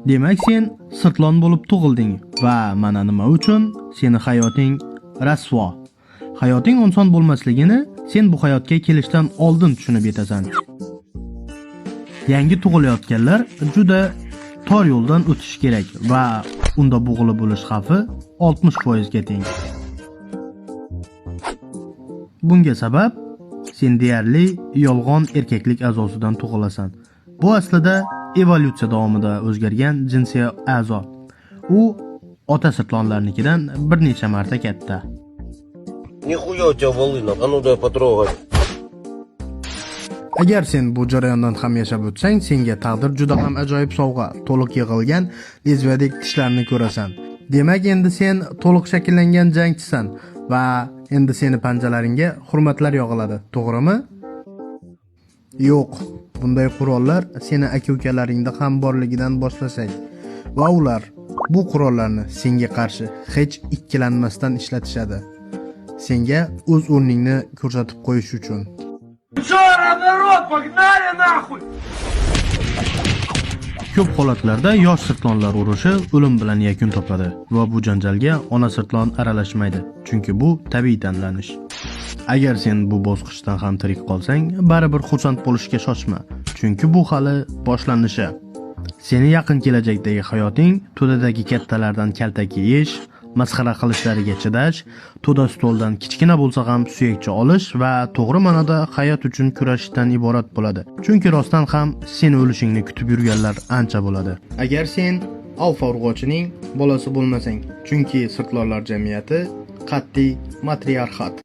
Demak, sen sirtlon bo'lib tug'ilding va mana nima uchun seni hayoting rasvo. Hayoting oson bo'lmasligini sen bu hayotga kelishdan oldin tushunib yetasan. Yangi tug'ilayotganlar juda tor yo'ldan o'tish kerak va unda bo'g'ilib bo'lish xavfi 60% ga teng. Bunga sabab sen deyarli yolg'on erkaklik a'zosidan tug'ilasan. Bu aslida evolyutsiya davomida o'zgargan jinsiy a'zo. U ota sirtlonlarnikidan bir necha marta katta. Нихуя у тебя волына, а ну дай потрогать. Agar sen bu jarayondan ham yashab o'tsang, senga taqdir juda ham ajoyib sovg'a, to'liq yig'ilgan lezviyadek tishlarni ko'rasan. Demak, endi sen to'liq shakllangan jangchisan va endi seni panjalaringga hurmatlar yog'iladi, to'g'rimi? Yo'q, bunday qurollar seni aka-ukalaringda ham borligidan boshlasak va ular bu qurollarni senga qarshi hech ikkilanmasdan ishlatishadi. Senga o'z o'rningni ko'rsatib qo'yish uchun. Ko'p holatlarda yosh sirtlonlar urushi o'lim bilan yakun topadi va bu janjalga ona sirtlon aralashmaydi, chunki bu tabiiy tanlanish. Agar sen bu bosqichdan ham tirik qolsang, baribir xursand bo'lishga shoshma, chunki bu hali boshlanishi. Seni yaqin kelajakdagi hayoting to'dadagi kattalardan kaltak yeyish, masxara qilishlariga chidash, to'da stoldan kichkina bo'lsa ham suyakcha olish va to'g'ri ma'noda hayot uchun kurashishdan iborat bo'ladi. Chunki rostdan ham sen o'lishingni kutib yurganlar ancha bo'ladi. Agar sen alfa urg'ochining bolasi bo'lmasang, chunki sirtlonlar jamiyati qat'iy matriarxat.